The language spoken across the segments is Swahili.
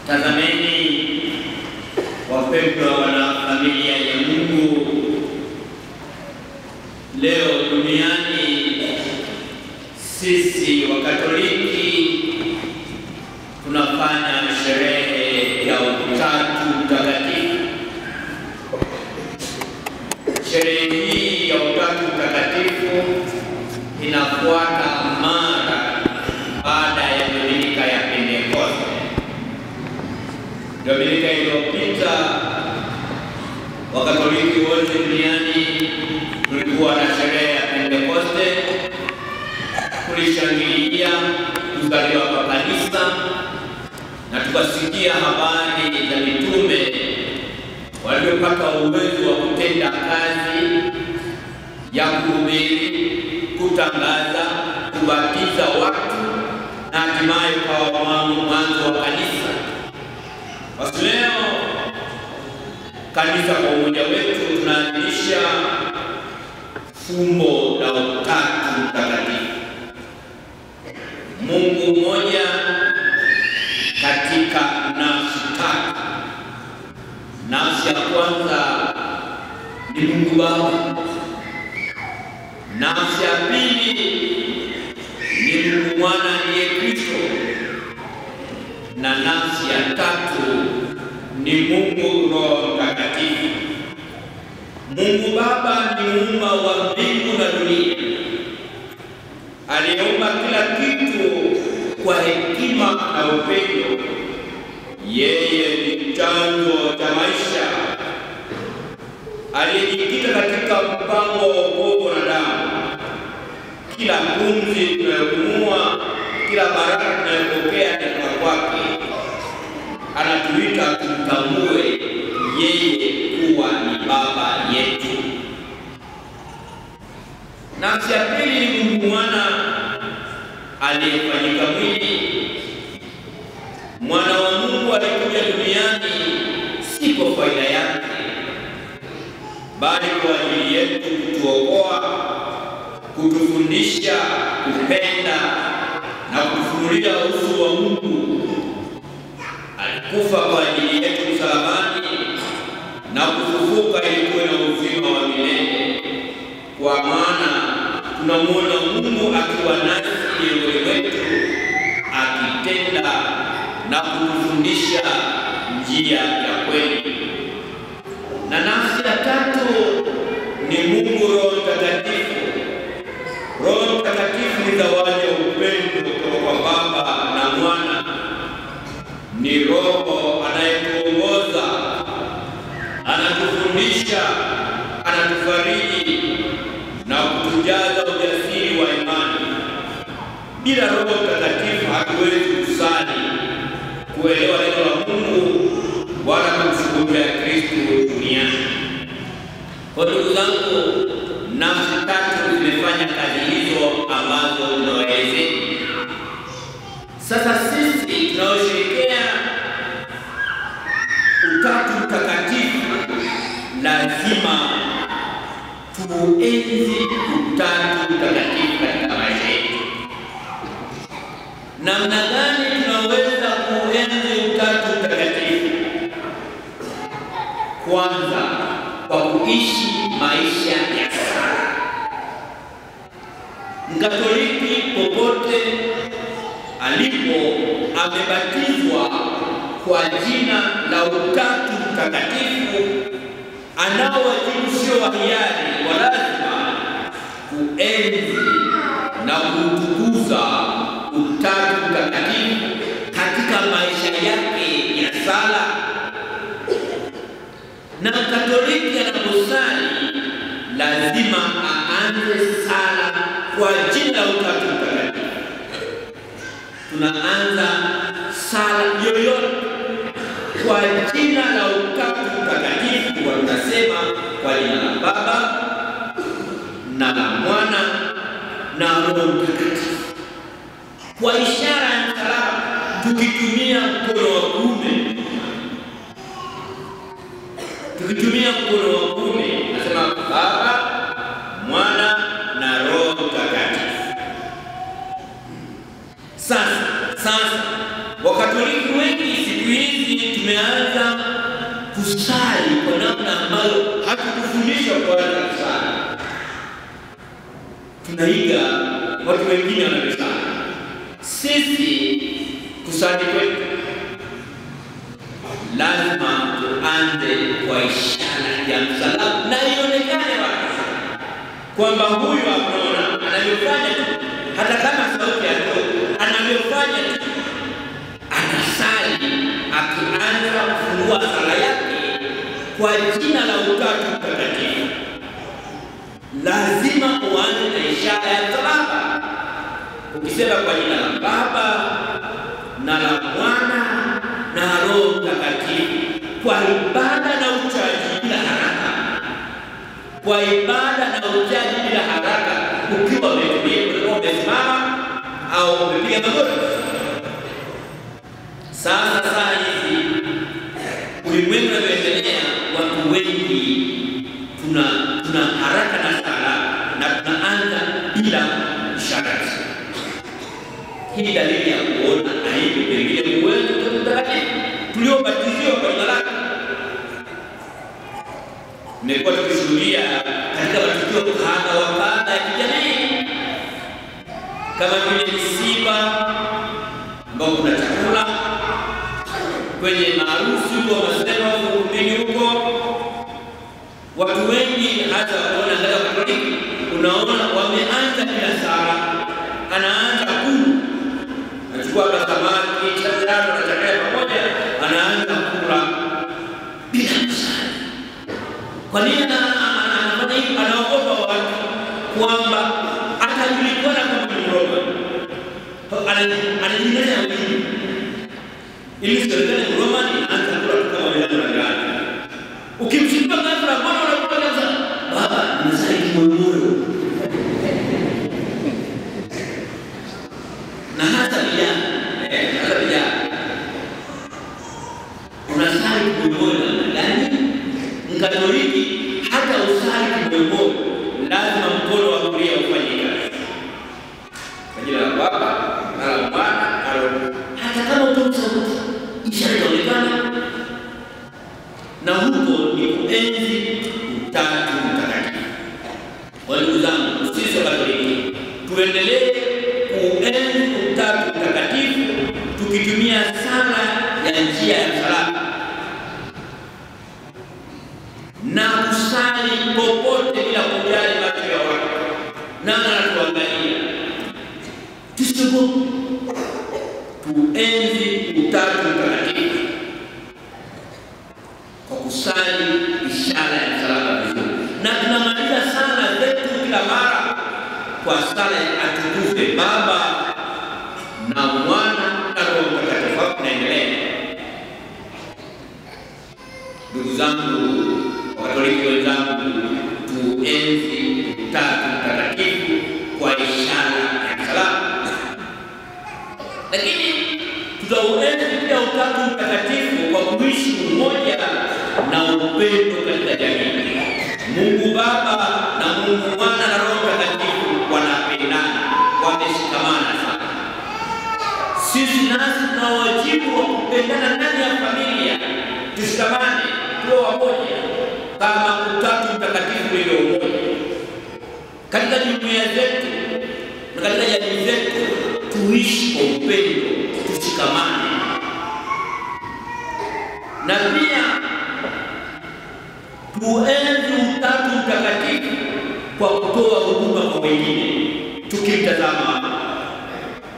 Tazameni wapendwa wana familia ya Mungu, leo duniani sisi Wakatoliki tunafanya sherehe ya Utatu Mtakatifu. Sherehe hii ya Utatu Mtakatifu inafuata mara baada ya Dominika ya Pentekoste. Dominika iliyopita Wakatoliki wote duniani tulikuwa na sherehe ya Pentekoste, tulishangilia kuzaliwa kwa kanisa na tukasikia habari za mitume waliopata uwezo wa kutenda kazi ya kuhubiri, kutangaza, kubatiza watu na hatimaye kwa mwanzo wa kanisa. Basi leo kanisa kwa umoja wetu tunaadhimisha fumbo la Utatu Mtakatifu. Mungu mmoja katika nafsi tatu. Nafsi ya kwanza ni Mungu Baba. Nafsi ya pili ni Mungu Mwana ndiye Kristo. Na nafsi ya tatu ni Mungu Roho Mtakatifu. Mungu Baba ni muumba wa mbingu na dunia. Aliumba kila kitu kwa hekima na upendo. Yeye ni chanzo cha maisha, aliyejikita katika mpango wa wokovu wa wanadamu. Kila pumzi tunayopumua, kila baraka tunayopokea kutoka kwake, anatuita tumtambue yeye kuwa ni Baba yetu. Nafsi ya pili ni Mungu Mwana aliyefanyika mwili. Mwana wa Mungu alikuja duniani si kwa faida yake, bali kwa ajili yetu, kutuokoa, kutufundisha kupenda na kufunulia uso wa Mungu. Alikufa kwa ajili yetu msalabani na kufufuka ili tuwe na uzima wa milele. Kwa maana tunamwona Mungu akiwa nasi miongoni wetu, akitenda na kutufundisha njia ya kweli. Na nafsi ya tatu ni Mungu Roho Mtakatifu. Roho Mtakatifu ni zawadi ya upendo kutoka kwa Baba na Mwana. Ni Roho anayetuongoza, anatufundisha, anatufariji na kutujaza ujasiri wa imani. Bila Roho Mtakatifu hatuwezi kusali, kuelewa neno la Mungu wala kumshughulikia Kristo duniani. Kwa ndugu zangu, nafsi tatu zimefanya kazi hizo ambazo tunaelezea. Sasa sisi tunaosherehekea Utatu Mtakatifu lazima tuenzi Utatu Mtakatifu katika maisha yetu. Namna gani tunaweza kuenzi Utatu Mtakatifu? Kwanza, kwa kuishi maisha ya sala. Mkatoliki popote alipo amebatizwa kwa jina la Utatu Mtakatifu, anao wajibu sio wa hiari, wa lazima kuenzi na kutukuza Utatu Mtakatifu katika maisha yake ya sala. Na Katoliki anaposali lazima aanze sala kwa jina la Utatu Mtakatifu. Tunaanza sala yoyote kwa jina la Utatu Mtakatifu, tunasema kwa jina la Baba na la Mwana na Roho Mtakatifu, kwa ishara ya msalaba, tukitumia mkono wa kuume. Tukitumia mkono wa kuume nasema Baba, Mwana na Roho Mtakatifu. Sasa Wakatoliki wengi siku hizi tumeanza kusali kwa namna ambayo hatukufundishwa kuanza kusali. Tunaiga watu wengine wanavyosali. Sisi kusali kwetu lazima tuanze kwa ishara ya msalaba na ionekane wazi kwamba huyu anaona anavyofanya tu, hata kama sauti yake anavyofanya tu, anasali akianza kufungua sala yake kwa jina la Utatu Mtakatifu. Lazima uanze na ishara ya msalaba, ukisema kwa jina la Baba na la Mwana na Roho Mtakatifu, kwa ibada na uchaji bila haraka, kwa ibada na uchaji bila haraka, ukiwa umetulia, umesimama au umepiga magoti. Sasa saa hizi ulimwengu unaendelea, watu wengi tuna haraka na sala na tunaanza bila ishara. Hii dalili ya kuona aibu pengine uwezo Mtakatifu tuliobatiziwa kwa jina lake. Nimekuwa tukishuhudia katika matukio kadha wa kadha ya kijamii, kama vile misiba ambao kuna chakula, kwenye maharusi huko wanasema ukumbini huko, watu wengi hata wanaona katika Katoliki, unaona wameanza bila sala, anaanza kula, anachukua samaki, chakula na chakula pamoja, anaanza kula bila kusali. Kwa nini anafanya hivi? Anaogopa watu kwamba atajulikana kama Mroma. Anajieleza hivi ili serikali ya Roma inaanza kula kama vile wanadamu. Ukimshika ghafla, mbona unakuwa kwanza baba mzee kimwemoro, na hata vijana unasali kimwemoro. Ndani Mkatoliki hata usali kimwemoro lazima mkono wa kulia ufanye kazi kwa jina la Baba na la Mwana na Roho. Hata kama utamsauti ishara inaonekana, na huko ni kuenzi Utatu Mtakatifu. Ndugu zangu, sisi Wakatoliki tuendelee kuenzi Utatu Mtakatifu tukitumia sala ya njia ya msalaba na kusali popote bila kujali macho ya watu na anatuangalia. Tusibu tuenzi Utatu Mtakatifu kwa kusali ishara ya msalaba vizuri, na tunamaliza sala zetu kila mara kwa sala ya Atukuzwe Baba na Mwana na Roho Mtakatifu. Tunaendelea, ndugu zangu Wakatoliki wenzangu, tuenzi Utatu Mtakatifu kwa ishara ya msalaba, lakini tutauenzi pia Utatu Mtakatifu kwa kuishi umoja na upendo katika jamii. Mungu Baba na Mungu Mwana na Roho Mtakatifu wanapendana, wameshikamana sana. Sisi nasi tuna wajibu wa kupendana ndani ya familia, tushikamane, tuwe wamoja kama Utatu Mtakatifu ulivyo umoja. Katika jumuiya zetu na katika jamii zetu tuishi kwa upendo, tushikamane, na pia tuenzi Utatu Mtakatifu kwa kutoa huduma kwa wengine, tukimtazama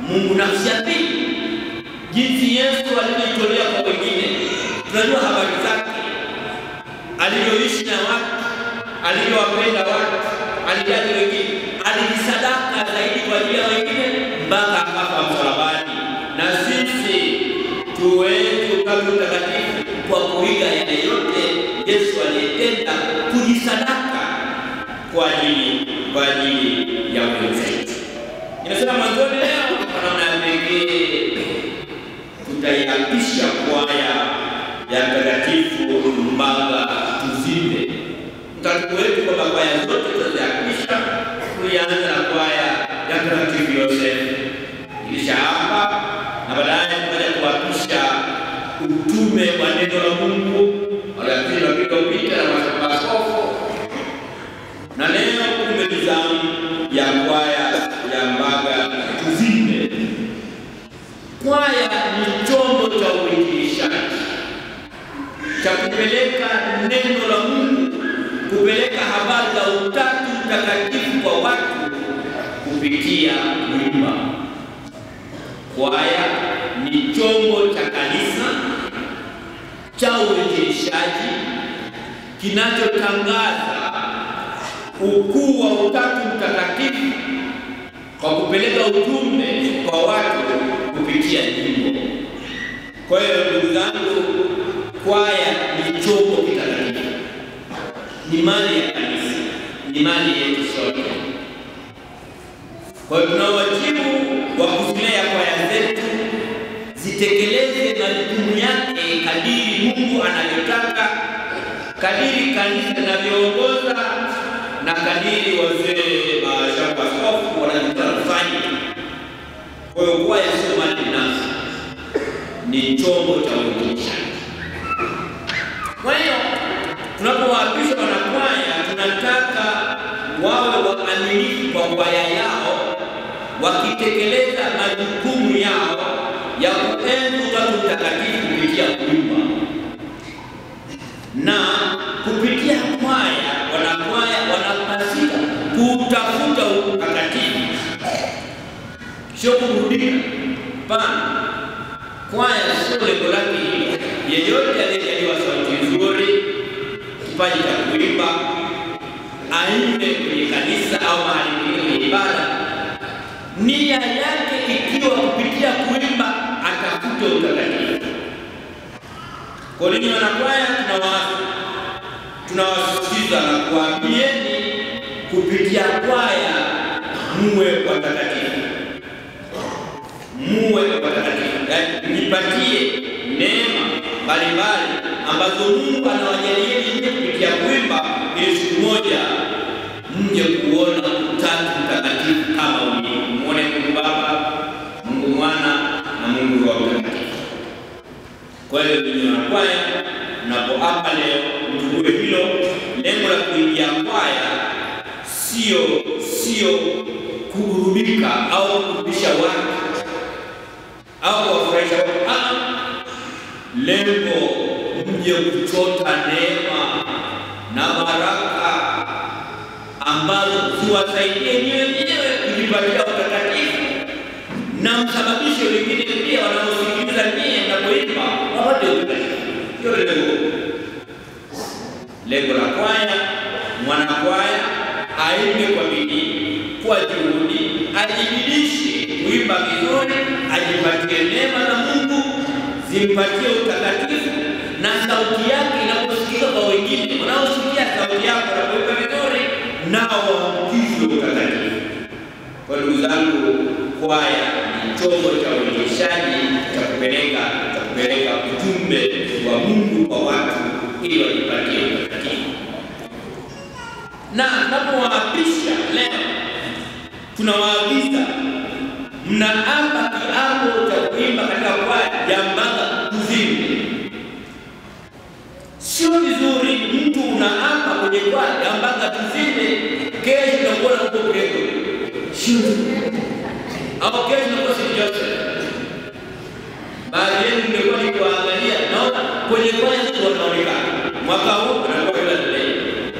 Mungu nafsi ya pili, jinsi Yesu alivyojitolea kwa wengine. Tunajua habari zake, alivyoishi na watu, alivyowapenda watu, alijali wengine, alijisadaka zaidi kwa ajili ya wengine mpaka akafa msalabani. Na sisi tuenzi Utatu Mtakatifu kwa kuiga yale yote Yesu aliyetenda, kujisadaka kwa ajili ya wenzetu. Nimesema mwanzoni, leo kwa namna ya pekee tutaiapisha kwaya ya Mtakatifu Mbaga Tuzinde. Mtakatifu wetu kwa kwaya zote tutaziapisha, tulianza na kwaya ya Mtakatifu Yosefu ilisha hapa, na baadaye tukaja kuapisha utume wa neno la Mungu waliapili wapita na maaskofu. Na leo kumbe ni zamu ya kwaya ya Mbaga Tuzinde. Kwaya ni chombo cha uinjilishaji, cha kupeleka neno la Mungu, kupeleka habari za Utatu Mtakatifu kwa watu kupitia kuimba. Kwaya ni chombo cha kanisa cha uinjilishaji kinachotangaza ukuu wa Utatu Mtakatifu kwa kupeleka ujumbe kwa watu kupitia nyimbo. Kwa hiyo ndugu zangu, kwaya ni chombo kitakatifu, ni mali ya kanisa, ni mali yetu sote. Kwa hiyo tuna wajibu wa kuzilea kwaya zetu zitekeleze majukumu yake kadiri Mungu anavyotaka, kadiri kanisa linavyoongoza na kadiri wazee mashamba askofu wanataka kufanya. Kwa hiyo kwaya sio mali binafsi, ni chombo cha uinjilishaji. Kwa hiyo tunapowaapisha wanakwaya, tunataka wawe waaminifu kwa kwaya yao, wakitekeleza majukumu yao ya kuenzi Utatu Mtakatifu kupitia kuimba. Na kupitia kwaya, wanakwaya wanapasika kutafuta utakatifu, sio kuburudika. Pana kwaya sio lengo lake hilo. Yeyote aliyejaliwa sauti nzuri, kipaji cha kuimba, aimbe kwenye kanisa au mahali pengine kwenye ibada, nia yake ikiwa kupitia kuimba atafuta utakatifu. Kwa nini wanakwaya tunawasisitiza na kuambieni kupitia kwaya muwe watakatifu, muwe watakatifu. Yaani nipatie neema mbalimbali ambazo Mungu anawajalia kupitia kuimba, ili siku moja mje kuona Utatu Mtakatifu kama ulivyo. Muone Mungu Baba, Mungu Mwana na Mungu Roho Mtakatifu. Kwa hiyo ninyi wanakwaya, mnapoapa leo mtambue hilo. Lengo la kuingia kwaya sio kuburudika au kurudisha watu au kuwafurahisha watu. Lengo mje kuchota neema na baraka ambazo ziwasaidie wenyewe kujipatia utakatifu, na msababishe wengine pia wanaosikiliza nyie mnapoimba wapate utakatifu. Hiyo ndio lengo la kwaya. Mwanakwaya aimbe kwa bidii, kwa juhudi, ajibidishe kuimba vizuri, ajipatie neema za Mungu, zimpatie utakatifu, na sauti yake inaposikika kwa wengine, wanaosikia sauti yako na kuimba vizuri, nao waambukizwe utakatifu. Kwa ndugu zangu, kwaya ni chombo cha uinjilishaji cha kupeleka ujumbe wa Mungu kwa watu ili wajipatie utakatifu. Na tunapowaapisha leo, tunawaagiza mnaapa kiapo cha kuimba katika kwaya ya Mbaga Tuzinde. Sio vizuri mtu unaapa kwenye kwaya ya Mbaga Tuzinde, kesho utakuwa huko Kristo. Sio. Au kesho utakuwa St. Joseph. Baadhi yenu ndio ni kuangalia, naona kwenye kwaya watu wanaonekana. Mwaka huu anakuwa bila delay.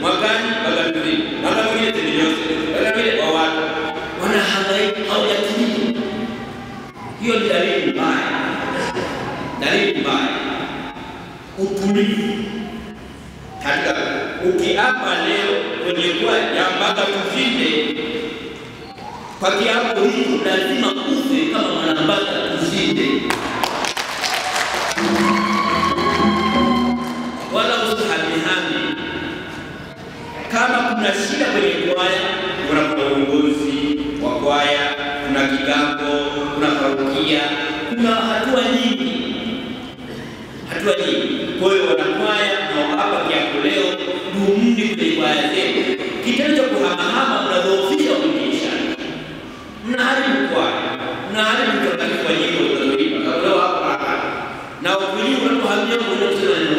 Mwakani Mbaga Tuzinde. Mwaka mwingine St. Joseph. Wala vile kwa watu wanahangaika au yatimia. Hiyo ni dalili mbaya. Dalili mbaya. Utulivu. Katika ukiapa leo kwenye kwaya ya Mbaga Tuzinde, kwa kiapo hicho lazima ufe kama mwana Mbaga Tuzinde. Wala usihamihami. Kama kuna shida kwenye kwaya, kuna uongozi wa kwaya, kuna kigango, kuna parokia, kuna hatua nyingi. Kwa hiyo wanakwaya na hapa kiapo leo, dumuni kwenye kwaya zenu. Kitendo cha kuhamahama mnadhoofisha uinjilishaji. Mnaharibu kwaya, mnaharibu utakatifu wa nyimbo unazoimba.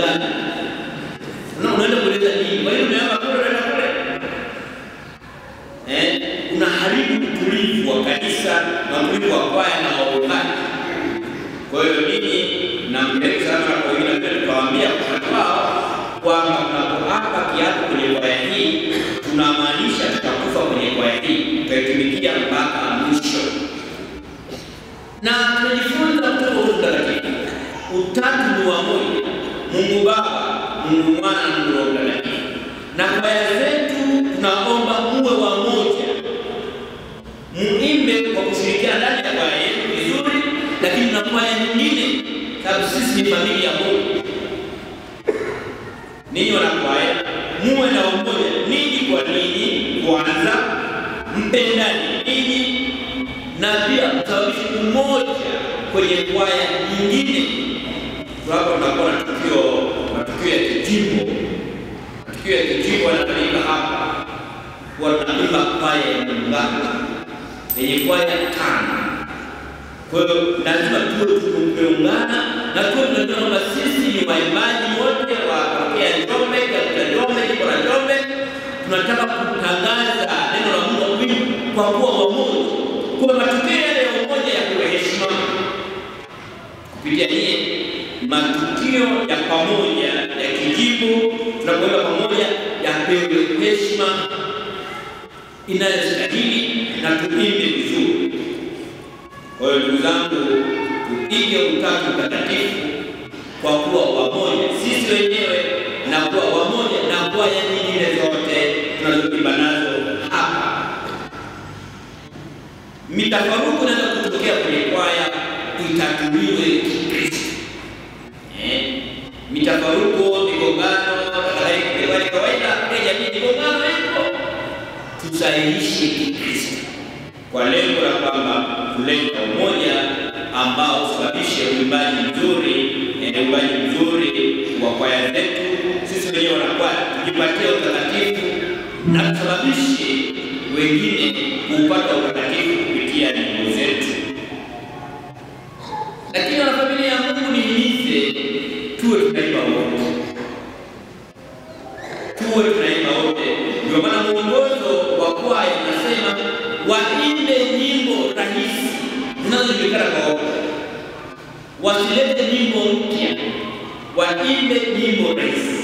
gani? Unaenda kueleza nini? Kwa hiyo umeamba kule unaenda kule. Unaharibu utulivu wa kanisa na utulivu wa kwaya na waombaji. Kwa hiyo nini na mbele sana kwa wengine pia tukawaambia kwamba tunapoapa kiapo kwenye kwaya hii tunamaanisha tutakufa kwenye kwaya hii, tutaitumikia mpaka mwisho. Na tunajifunza kutoka kwa Mtakatifu, utatu ni wa moja, Mungu Baba, Mungu Mwana na Mungu Roho Mtakatifu. Na kwaya zetu tunaomba muwe wa moja, muimbe kwa kushirikiana ndani ya kwaya yetu vizuri, lakini na kwaya nyingine, sababu sisi ni familia moja. Ninyi wanakwaya muwe na umoja, ninyi kwa ninyi kwanza, mpendani ninyi, na pia msababishe umoja kwenye kwaya nyingine. Hapo tunakuwa na matukio ya kijimbo. Matukio ya kijimbo yanafanyika hapa. Wanaimba kwaya ya muungano yenye kwaya 5. Kwa hiyo lazima tuwe tumeungana na tuwe tunajua kwamba sisi ni waimbaji wote wa parokia Njombe, katika Njombe, jimbo la Njombe. Tunataka kutangaza neno la Mungu kwa kuwa wamoja. Kwa matukio yale ya umoja ya kuwa heshima kupitia matukio ya pamoja ya kijimbo, tunapoenda pamoja yapewe heshima inayostahili na tuimbe vizuri. Kwa hiyo ndugu zangu, tupige Utatu Mtakatifu kwa kuwa wamoja sisi wenyewe na kuwa wamoja na kwaya nyingine zote tunazoimba nazo hapa. Mitafaruku inaweza kutokea kwenye kwaya, itatuliwe Kikristo. Mitafaruku, migongano, kwa kawaida kwa jamii migongano ipo, tusahihishe Kikristo kwa lengo la kwamba kuleta umoja ambao usababishe uimbaji mzuri wa kwaya zetu. Sisi wenyewe wanakwaya tujipatie utakatifu na tusababishe wengine kupata utakatifu kupitia nyimbo zetu. Lakini na familia ya Mungu nihimize tuwe tunaimba wote. Ndio maana mwongozo wa kwaya unasema waimbe nyimbo rahisi zinazojulikana kwa wote. Wasilete nyimbo mpya, waimbe nyimbo rahisi.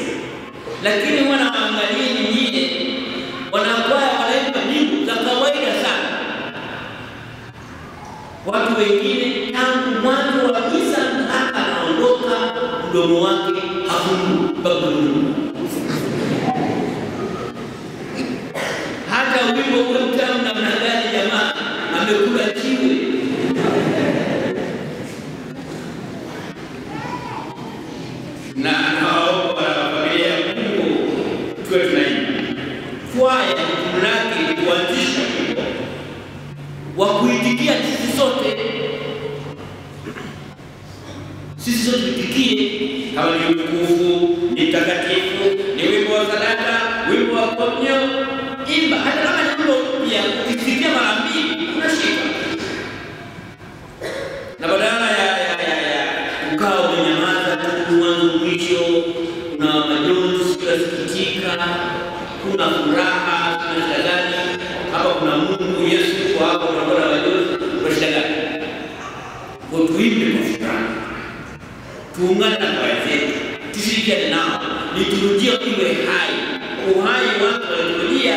Lakini wanaangalia nyingine, wanakwaya wanaimba nyimbo za kawaida sana. Watu wengine tangu mwanzo wa kisa mpaka anaondoka mdomo wake hafungu. Hata wimbo ule mtamu namna gani jamaa amekula jiwe. Na familia ya Mungu tuwe tunaimba. Kwaya lake ni kuanzisha wa kuitikia sisi sote. Sisi sote tuitikie kama ni utukufu, ni takatifu, ni wimbo wa sadaka, wimbo wa komnyo. Imba hata kama ni wimbo mpya, ukisikia mara mbili unashika. Na badala ya ukao umenyamaza tu mwanzo mwisho, kuna majonzi, unasikitika, kuna furaha, kuna shida gani? Hapa kuna Mungu Yesu kwa hapo unaona majonzi, kuna shida gani? Kwa tuimbe kwa shukrani. Tuungane na kwaya zetu, tushirikiane nao, liturujia iwe hai. Uhai wako liturujia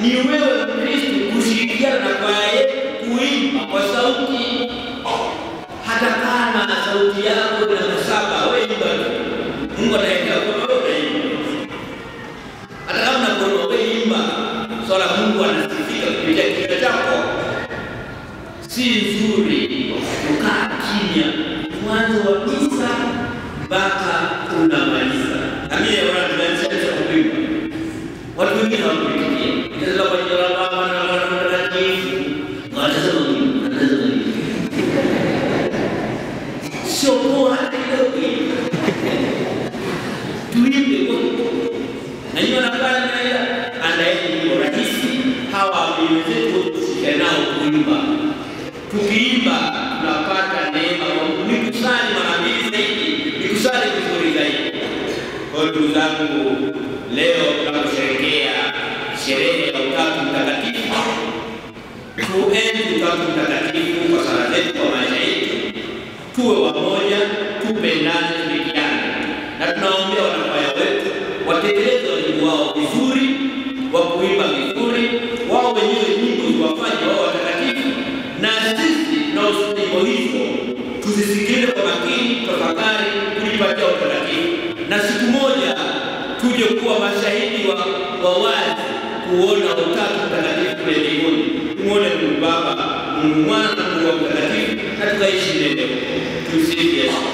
ni wewe Kristo kushirikiana na kwaya yetu kuimba kwa sauti. Hata kama sauti yako ina kasaba, wewe imba tu. Mungu anaelewa kwa wewe unaimba. Hata kama unakuwa wewe imba, swala Mungu anasifika kupitia kinywa chako. Si nzuri kukaa kimya mwanzo wa misa mpaka unamaliza. Na mimi naona tunaanza kuimba. Watu wengine hawakuitikia. Ndio kwa jina la Baba na la Roho Mtakatifu. Wanasema nini? Sio kwa hata kidogo. Tuimbe kwa. Na hiyo nafanya anaenda nyimbo rahisi. Hawa wenzetu tushike nao kuimba. Tukiimba tunapata neema. Nikusali mara mbili zaidi. Nikusali vizuri zaidi. Kwa ndugu zangu, leo tunaposherehekea sherehe ya Utatu Mtakatifu, tuenzi Utatu Mtakatifu kwa sala zetu, kwa maisha yetu, tuwe wamoja, tupendane, tushirikiane, na tunaombea wanakwaya wetu watekeleze wajibu wao vizuri, wa kuimba vizuri, wao wenyewe nyimbo ziwafanye wao watakatifu, na sisi tunaosikia nyimbo hizo tuzisikilize kwa makini, tafakari, kujipatia utakatifu, na siku moja tuje kuwa mashahidi wa wazi kuona Utatu Mtakatifu kule mbinguni. Tumuone Mungu Baba, Mungu Mwana na Mungu Mtakatifu, na tukaishi milele. Tumsifu Yesu.